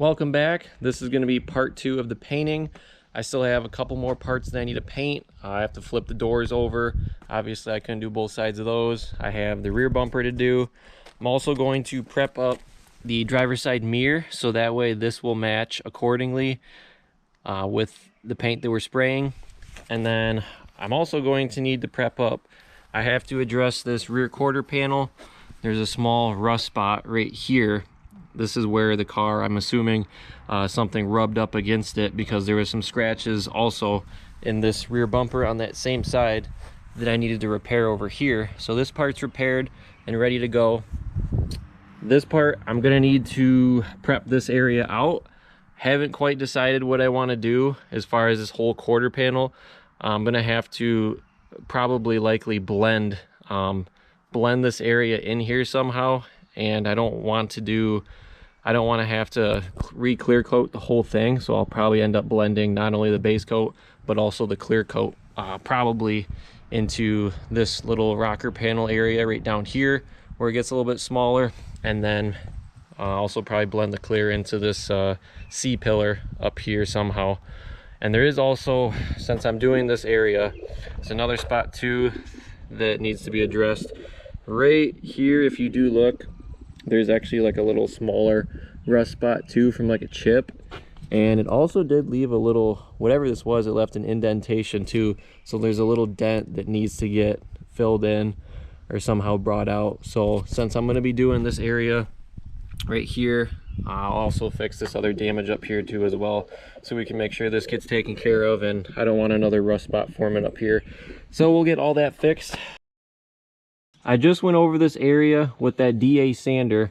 Welcome back. This is going to be part 2 of the painting. I still have a couple more parts that I need to paint. I have to flip the doors over. Obviously I couldn't do both sides of those. I have the rear bumper to do. I'm also going to prep up the driver's side mirror so that way this will match accordingly with the paint that we're spraying. And then I'm also going to need to prep up. I have to address this rear quarter panel. There's a small rust spot right here. This is where the car, I'm assuming something rubbed up against it, because there was some scratches also in this rear bumper on that same side that I needed to repair over here. So this part's repaired and ready to go. This part, I'm gonna need to prep this area out. Haven't quite decided what I want to do as far as this whole quarter panel. I'm gonna have to probably likely blend this area in here somehow, and I don't want to have to re-clear coat the whole thing, so I'll probably end up blending not only the base coat but also the clear coat probably into this little rocker panel area right down here where it gets a little bit smaller, and then also probably blend the clear into this C-pillar up here somehow. And there is also, since I'm doing this area, it's another spot too that needs to be addressed. Right here, if you do look, there's actually like a little smaller rust spot too from like a chip, and it also did leave a little, whatever this was, it left an indentation too, so there's a little dent that needs to get filled in or somehow brought out. So since I'm going to be doing this area right here, I'll also fix this other damage up here too as well, so we can make sure this gets taken care of, and I don't want another rust spot forming up here. So we'll get all that fixed. I just went over this area with that DA sander,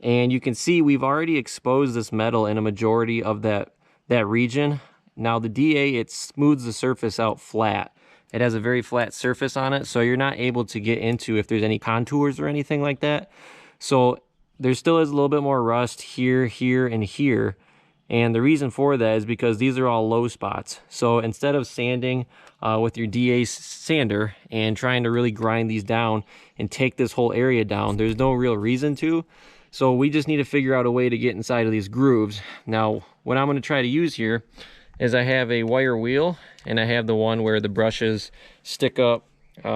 and you can see we've already exposed this metal in a majority of that region. Now the DA, it smooths the surface out flat. It has a very flat surface on it, so you're not able to get into if there's any contours or anything like that. So there still is a little bit more rust here, here, and here. And the reason for that is because these are all low spots. So instead of sanding with your DA sander and trying to really grind these down and take this whole area down, there's no real reason to. So we just need to figure out a way to get inside of these grooves. Now, what I'm going to try to use here is I have a wire wheel, and I have the one where the brushes stick up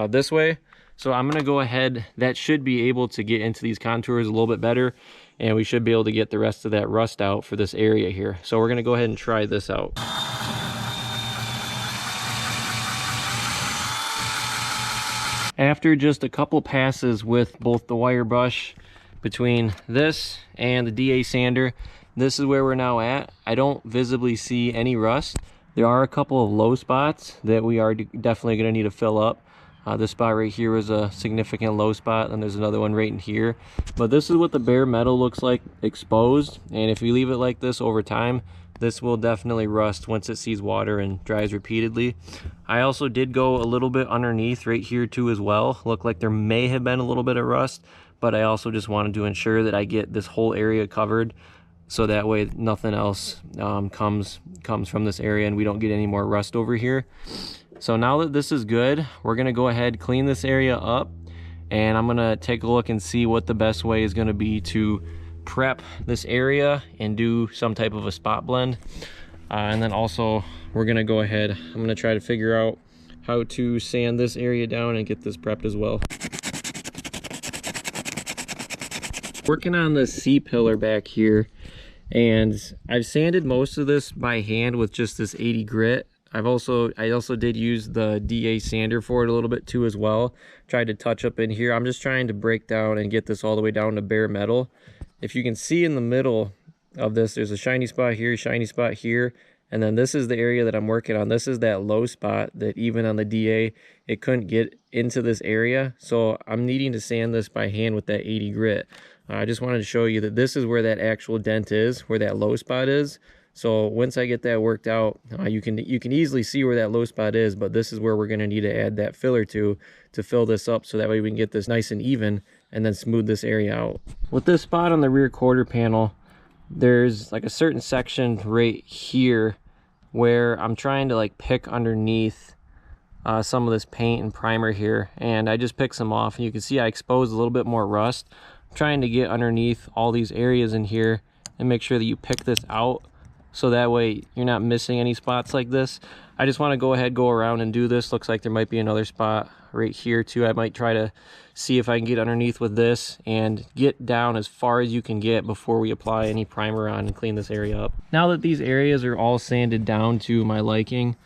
this way. So I'm going to go ahead, that should be able to get into these contours a little bit better, and we should be able to get the rest of that rust out for this area here. So we're going to go ahead and try this out. After just a couple passes with both the wire brush between this and the DA sander, this is where we're now at. I don't visibly see any rust. There are a couple of low spots that we are definitely going to need to fill up. This spot right here is a significant low spot, and there's another one right in here. But this is what the bare metal looks like exposed, and if you leave it like this over time, this will definitely rust once it sees water and dries repeatedly. I also did go a little bit underneath right here too as well. Looked like there may have been a little bit of rust, but I also just wanted to ensure that I get this whole area covered, so that way nothing else comes from this area and we don't get any more rust over here. So now that this is good, we're gonna go ahead, clean this area up, and I'm gonna take a look and see what the best way is gonna be to prep this area and do some type of a spot blend. And then also we're gonna go ahead, I'm gonna try to figure out how to sand this area down and get this prepped as well. Working on the C-pillar back here, and I've sanded most of this by hand with just this 80 grit. I also did use the DA sander for it a little bit too as well. Tried to touch up in here. I'm just trying to break down and get this all the way down to bare metal. If you can see in the middle of this, there's a shiny spot here, and then this is the area that I'm working on. This is that low spot that even on the DA, it couldn't get into this area. So I'm needing to sand this by hand with that 80 grit. I just wanted to show you that this is where that actual dent is, where that low spot is. So once I get that worked out, you can easily see where that low spot is, but this is where we're going to need to add that filler to fill this up, so that way we can get this nice and even and then smooth this area out. With this spot on the rear quarter panel, there's like a certain section right here where I'm trying to like pick underneath some of this paint and primer here, and I just picked some off, and you can see I exposed a little bit more rust. I'm trying to get underneath all these areas in here and make sure that you pick this out so that way you're not missing any spots like this. I just want to go around and do this. Looks like there might be another spot right here too. I might try to see if I can get underneath with this and get down as far as you can get before we apply any primer on and clean this area up. Now that these areas are all sanded down to my liking,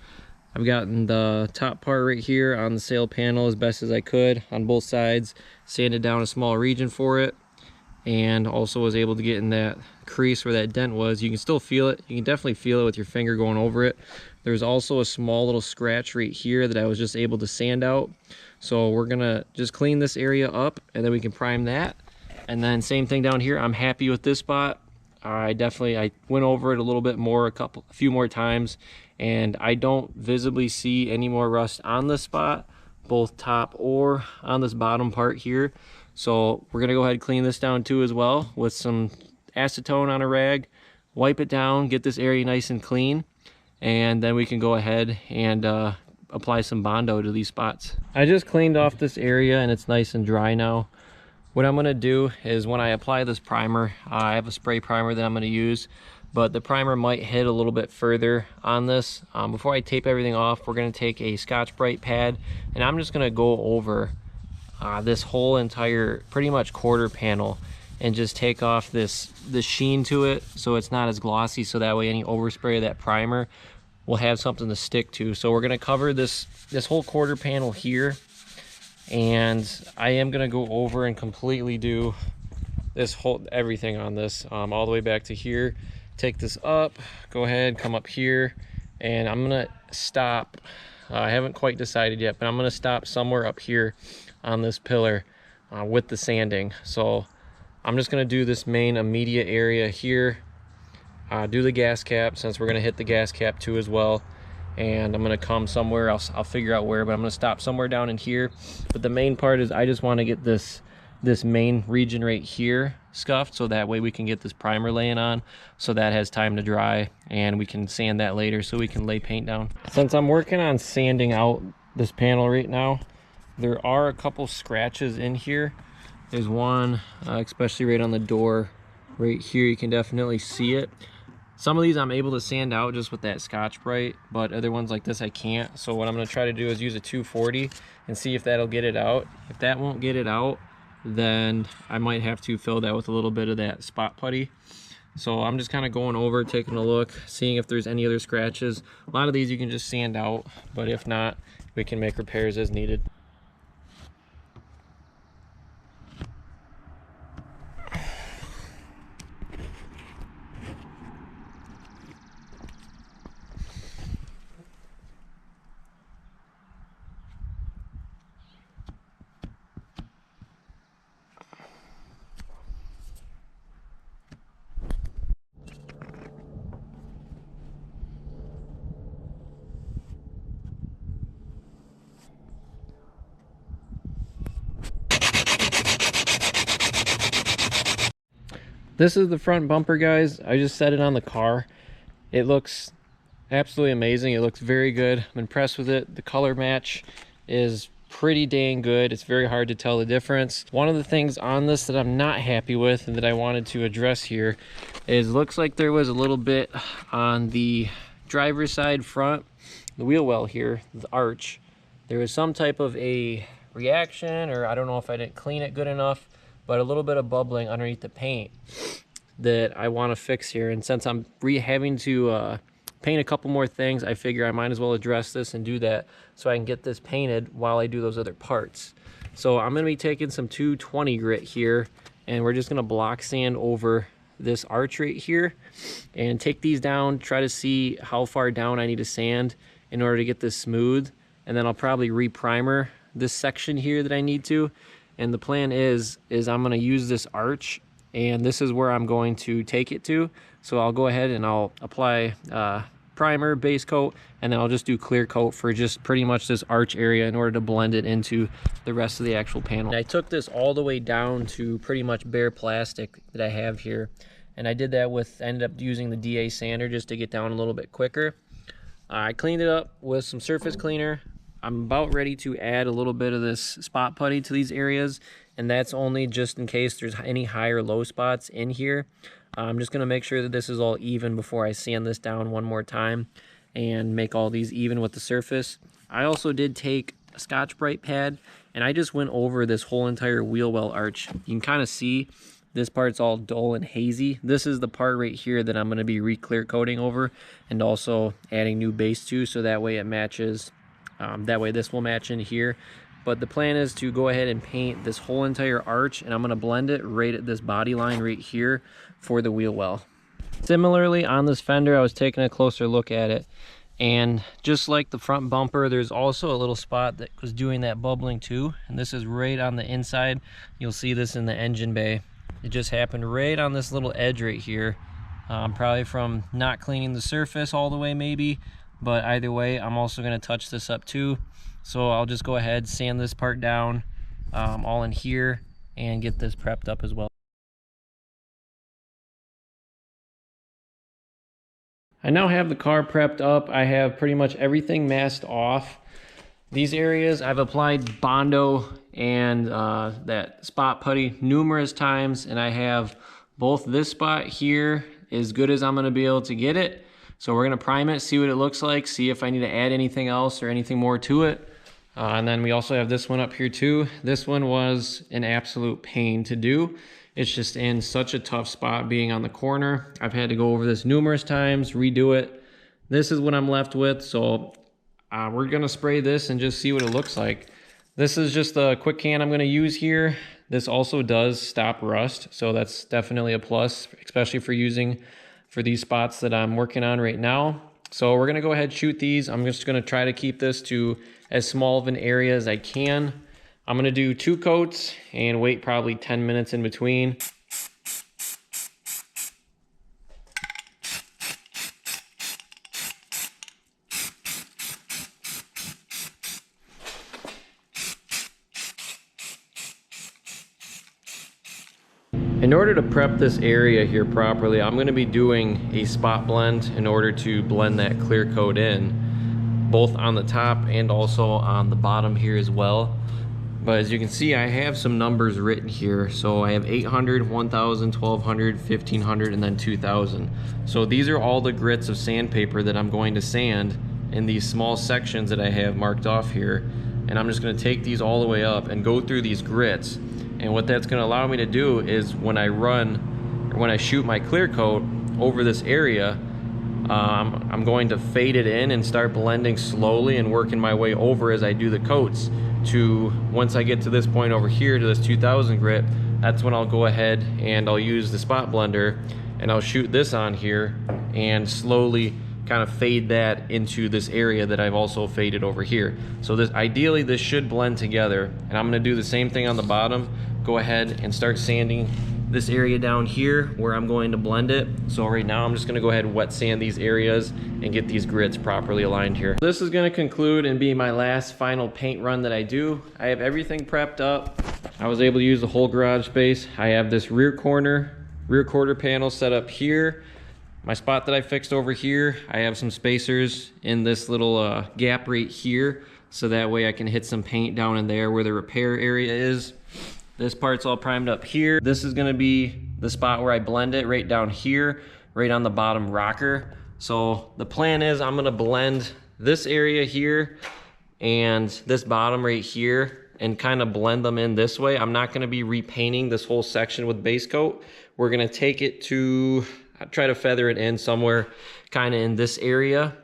I've gotten the top part right here on the sail panel as best as I could on both sides, sanded down a small region for it, and also was able to get in that crease where that dent was. You can still feel it. You can definitely feel it with your finger going over it. There's also a small little scratch right here that I was just able to sand out. So we're gonna just clean this area up and then we can prime that. And then same thing down here. I'm happy with this spot. I went over it a little bit more, a few more times, and I don't visibly see any more rust on this spot, both top or on this bottom part here. So we're gonna go ahead and clean this down too as well with some acetone on a rag, wipe it down, get this area nice and clean, and then we can go ahead and apply some Bondo to these spots. I just cleaned off this area and it's nice and dry now. What I'm gonna do is when I apply this primer, I have a spray primer that I'm gonna use, but the primer might hit a little bit further on this. Before I tape everything off, we're gonna take a Scotch-Brite pad and I'm just gonna go over this whole entire pretty much quarter panel and just take off the sheen to it so it's not as glossy, so that way any overspray of that primer will have something to stick to. So we're gonna cover this whole quarter panel here, and I am gonna go over and completely do everything on this all the way back to here. Take this up, go ahead, come up here, and I'm gonna stop. I haven't quite decided yet, but I'm gonna stop somewhere up here on this pillar with the sanding. So I'm just gonna do this main immediate area here, do the gas cap since we're gonna hit the gas cap too as well, and I'm gonna come somewhere else. I'll figure out where, but I'm gonna stop somewhere down in here. But the main part is I just want to get this main region right here scuffed, so that way we can get this primer laying on, so that has time to dry and we can sand that later so we can lay paint down. Since I'm working on sanding out this panel right now, there are a couple scratches in here. There's one especially right on the door right here. You can definitely see it. Some of these I'm able to sand out just with that Scotch-Brite, but other ones like this I can't. So what I'm going to try to do is use a 240 and see if that'll get it out. If that won't get it out, then I might have to fill that with a little bit of that spot putty. So I'm just kind of going over, taking a look, seeing if there's any other scratches. A lot of these you can just sand out, but if not, we can make repairs as needed. This is the front bumper, guys. I just set it on the car. It looks absolutely amazing. It looks very good. I'm impressed with it. The color match is pretty dang good. It's very hard to tell the difference. One of the things on this that I'm not happy with and that I wanted to address here is looks like there was a little bit on the driver's side front, the wheel well here, the arch. There was some type of a reaction, or I don't know if I didn't clean it good enough, but a little bit of bubbling underneath the paint that I want to fix here. And since I'm having to paint a couple more things, I figure I might as well address this and do that so I can get this painted while I do those other parts. So I'm going to be taking some 220 grit here, and we're just going to block sand over this arch right here and take these down, try to see how far down I need to sand in order to get this smooth. And then I'll probably re-primer this section here that I need to. And the plan is I'm going to use this arch, and this is where I'm going to take it to. So I'll go ahead and I'll apply primer, base coat, and then I'll just do clear coat for just pretty much this arch area in order to blend it into the rest of the actual panel. And I took this all the way down to pretty much bare plastic that I have here, and I did that ended up using the DA sander just to get down a little bit quicker. I cleaned it up with some surface cleaner. I'm about ready to add a little bit of this spot putty to these areas, and that's only just in case there's any high or low spots in here. I'm just going to make sure that this is all even before I sand this down one more time and make all these even with the surface. I also did take a Scotch-Brite pad, and I just went over this whole entire wheel well arch. You can kind of see this part's all dull and hazy. This is the part right here that I'm going to be re-clear coating over and also adding new base to, so that way it matches. That way this will match in here. But the plan is to go ahead and paint this whole entire arch, and I'm going to blend it right at this body line right here for the wheel well. Similarly, on this fender, I was taking a closer look at it, and just like the front bumper, there's also a little spot that was doing that bubbling too, and this is right on the inside. You'll see this in the engine bay. It just happened right on this little edge right here, probably from not cleaning the surface all the way maybe, but either way, I'm also going to touch this up too. So I'll just go ahead, sand this part down all in here, and get this prepped up as well. I now have the car prepped up. I have pretty much everything masked off. These areas I've applied Bondo and that spot putty numerous times, and I have both this spot here as good as I'm going to be able to get it. So we're going to prime it, see what it looks like, see if I need to add anything else or anything more to it. And then we also have this one up here too. This one was an absolute pain to do. It's just in such a tough spot being on the corner. I've had to go over this numerous times, redo it. This is what I'm left with, so we're gonna spray this and just see what it looks like. This is just a quick can I'm gonna use here. This also does stop rust, so that's definitely a plus, especially for using for these spots that I'm working on right now. So we're gonna go ahead and shoot these. I'm just gonna try to keep this to as small of an area as I can. I'm gonna do 2 coats and wait probably 10 minutes in between. In order to prep this area here properly, I'm going to be doing a spot blend in order to blend that clear coat in, both on the top and also on the bottom here as well. But as you can see, I have some numbers written here. So I have 800, 1000, 1200, 1500, and then 2000. So these are all the grits of sandpaper that I'm going to sand in these small sections that I have marked off here. And I'm just going to take these all the way up and go through these grits. And what that's going to allow me to do is when I shoot my clear coat over this area, I'm going to fade it in and start blending slowly and working my way over as I do the coats to, once I get to this point over here to this 2000 grit, that's when I'll go ahead and I'll use the spot blender and I'll shoot this on here and slowly kind of fade that into this area that I've also faded over here. So this, ideally this should blend together, and I'm going to do the same thing on the bottom. Go ahead and start sanding this area down here where I'm going to blend it. So right now I'm just going to go ahead and wet sand these areas and get these grits properly aligned here. This is going to conclude and be my last final paint run that I do. I have everything prepped up. I was able to use the whole garage space. I have this rear quarter panel set up here. My spot that I fixed over here, I have some spacers in this little gap right here, so that way I can hit some paint down in there where the repair area is. This part's all primed up here. This is gonna be the spot where I blend it right down here, right on the bottom rocker. So the plan is I'm gonna blend this area here and this bottom right here and kind of blend them in this way. I'm not gonna be repainting this whole section with base coat. We're gonna take it to, try to feather it in somewhere kind of in this area,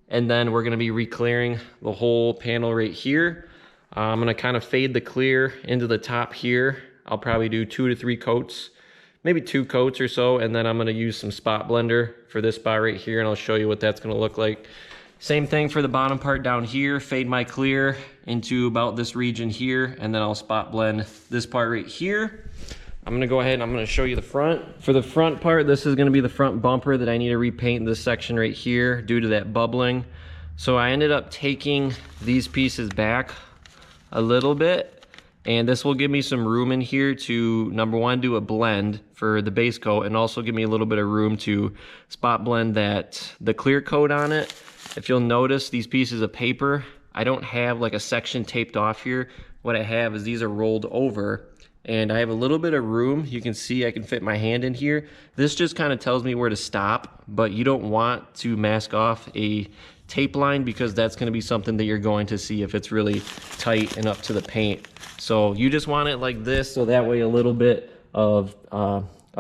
and then we're going to be re-clearing the whole panel right here. I'm going to kind of fade the clear into the top here. I'll probably do 2 to 3 coats, maybe 2 coats or so, and then I'm going to use some spot blender for this spot right here, and I'll show you what that's going to look like. Same thing for the bottom part down here. Fade my clear into about this region here, and then I'll spot blend this part right here. I'm gonna go ahead and I'm gonna show you the front. For the front part, this is gonna be the front bumper that I need to repaint this section right here due to that bubbling. So I ended up taking these pieces back a little bit, and this will give me some room in here to, number one, do a blend for the base coat, and also give me a little bit of room to spot blend the clear coat on it. If you'll notice, these pieces of paper, I don't have like a section taped off here. What I have is these are rolled over, and I have a little bit of room. You can see I can fit my hand in here. This just kind of tells me where to stop, but you don't want to mask off a tape line because that's going to be something that you're going to see if it's really tight and up to the paint. So you just want it like this, so that way a little bit of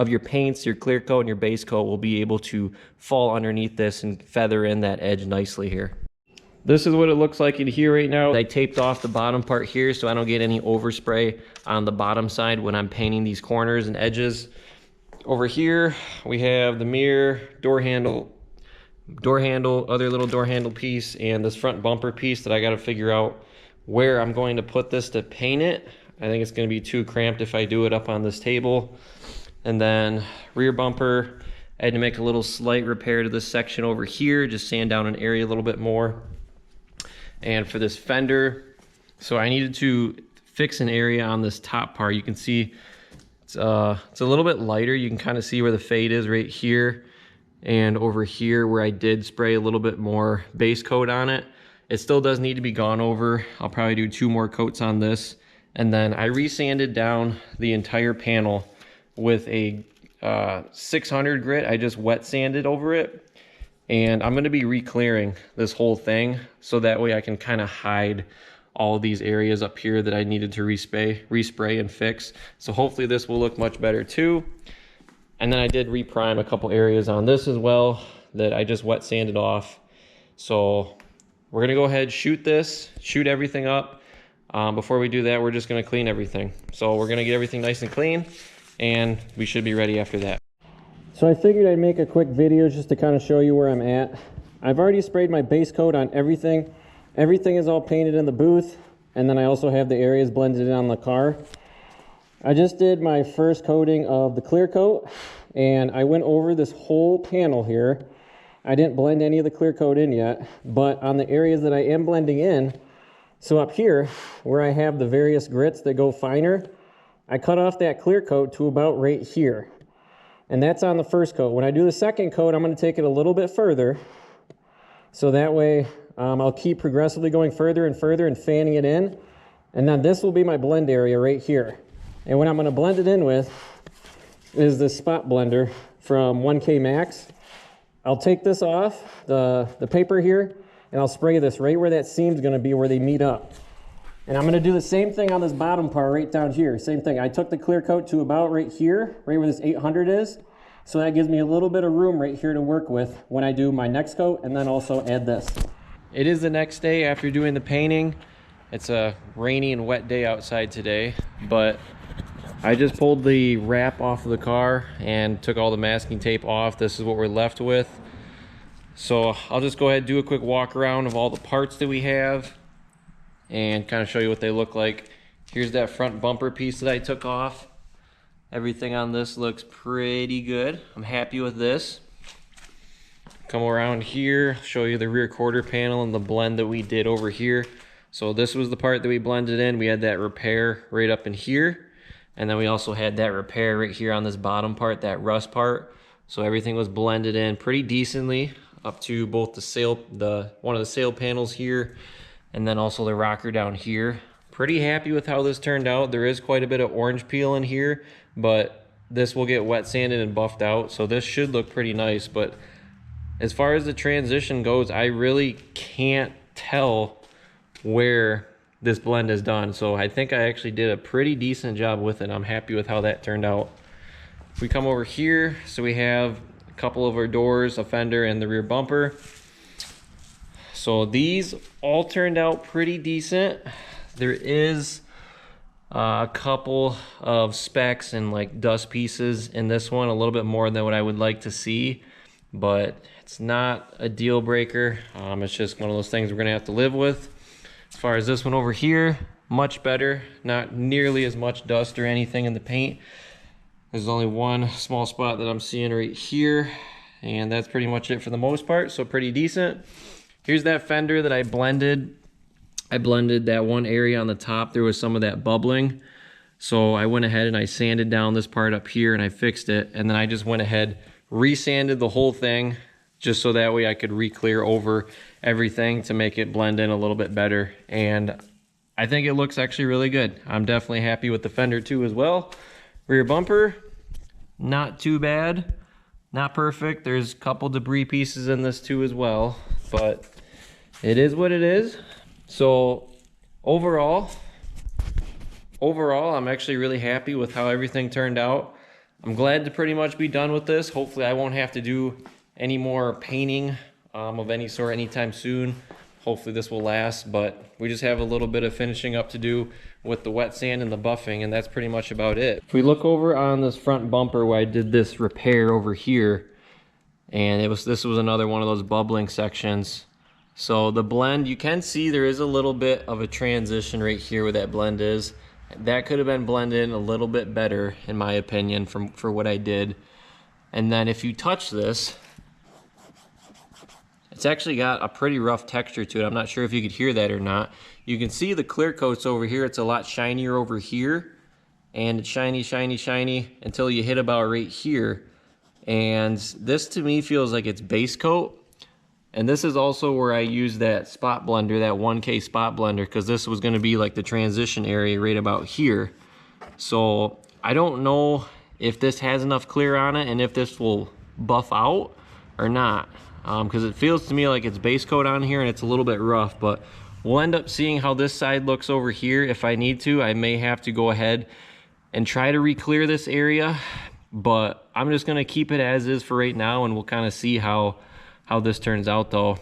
your paints, your clear coat and your base coat will be able to fall underneath this and feather in that edge nicely here. This is what it looks like in here right now. I taped off the bottom part here so I don't get any overspray on the bottom side when I'm painting these corners and edges. Over here, we have the mirror, door handle, other little door handle piece, and this front bumper piece that I got to figure out where I'm going to put this to paint it. I think it's going to be too cramped if I do it up on this table. And then rear bumper, I had to make a little slight repair to this section over here, just sand down an area a little bit more. And for this fender, so I needed to fix an area on this top part. You can see it's a little bit lighter. You can kind of see where the fade is right here, and over here where I did spray a little bit more base coat on it. It still does need to be gone over. I'll probably do 2 more coats on this. And then I resanded down the entire panel with a 600 grit. I just wet sanded over it. And I'm going to be re-clearing this whole thing so that way I can kind of hide all these areas up here that I needed to respray and fix. So hopefully this will look much better too. And then I did reprime a couple areas on this as well that I just wet sanded off. So we're going to go ahead, shoot everything up. Before we do that, we're just going to clean everything. So we're going to get everything nice and clean, and we should be ready after that. So I figured I'd make a quick video just to kind of show you where I'm at. I've already sprayed my base coat on everything. Everything is all painted in the booth, and then I also have the areas blended in on the car. I just did my first coating of the clear coat, and I went over this whole panel here. I didn't blend any of the clear coat in yet, but on the areas that I am blending in, so up here where I have the various grits that go finer, I cut off that clear coat to about right here. And that's on the first coat. When I do the second coat, I'm going to take it a little bit further. So that way I'll keep progressively going further and further and fanning it in. And then this will be my blend area right here. And what I'm going to blend it in with is this spot blender from 1K Max. I'll take this off, the paper here, and I'll spray this right where that seam's going to be, where they meet up. And I'm going to do the same thing on this bottom part right down here. Same thing. I took the clear coat to about right here, right where this 800 is. So that gives me a little bit of room right here to work with when I do my next coat, and then also add this. It is the next day after doing the painting. It's a rainy and wet day outside today, but I just pulled the wrap off of the car and took all the masking tape off. This is what we're left with. So I'll just go ahead and do a quick walk around of all the parts that we have and kind of show you what they look like. Here's that front bumper piece that I took off. Everything on this looks pretty good. I'm happy with this. Come around here, show you the rear quarter panel and the blend that we did over here. So this was the part that we blended in. We had that repair right up in here. And then we also had that repair right here on this bottom part, that rust part. So everything was blended in pretty decently up to both one of the sail panels here, and then also the rocker down here. Pretty happy with how this turned out. There is quite a bit of orange peel in here, but this will get wet sanded and buffed out, so this should look pretty nice. But as far as the transition goes, I really can't tell where this blend is done. So I think I actually did a pretty decent job with it. I'm happy with how that turned out. If we come over here, so we have a couple of our doors, a fender, and the rear bumper. So these all turned out pretty decent. There is a couple of specks and like dust pieces in this one, a little bit more than what I would like to see, but it's not a deal breaker. It's just one of those things we're gonna have to live with. As far as this one over here, much better. Not nearly as much dust or anything in the paint. There's only one small spot that I'm seeing right here, and that's pretty much it for the most part, so pretty decent. Here's that fender that I blended. I blended that one area on the top. There was some of that bubbling. So I went ahead and I sanded down this part up here and I fixed it. And then I just went ahead, resanded the whole thing, just so that way I could re-clear over everything to make it blend in a little bit better. And I think it looks actually really good. I'm definitely happy with the fender too as well. Rear bumper, not too bad. Not perfect. There's a couple debris pieces in this too as well, but it is what it is. So overall, I'm actually really happy with how everything turned out. I'm glad to pretty much be done with this. Hopefully I won't have to do any more painting of any sort anytime soon. Hopefully this will last, but we just have a little bit of finishing up to do with the wet sand and the buffing, and that's pretty much about it. If we look over on this front bumper where I did this repair over here, and this was another one of those bubbling sections. So the blend, you can see there is a little bit of a transition right here where that blend is. That could have been blended in a little bit better, in my opinion, for what I did. And then if you touch this, it's actually got a pretty rough texture to it. I'm not sure if you could hear that or not. You can see the clear coats over here. It's a lot shinier over here. And it's shiny, shiny, shiny until you hit about right here. And this to me feels like it's base coat. And this is also where I used that spot blender, that 1K spot blender, because this was going to be like the transition area right about here. So I don't know if this has enough clear on it and if this will buff out or not. Because it feels to me like it's base coat on here and it's a little bit rough, but we'll end up seeing how this side looks over here. If I need to, I may have to go ahead and try to re-clear this area, but I'm just going to keep it as is for right now, and we'll kind of see how this turns out though.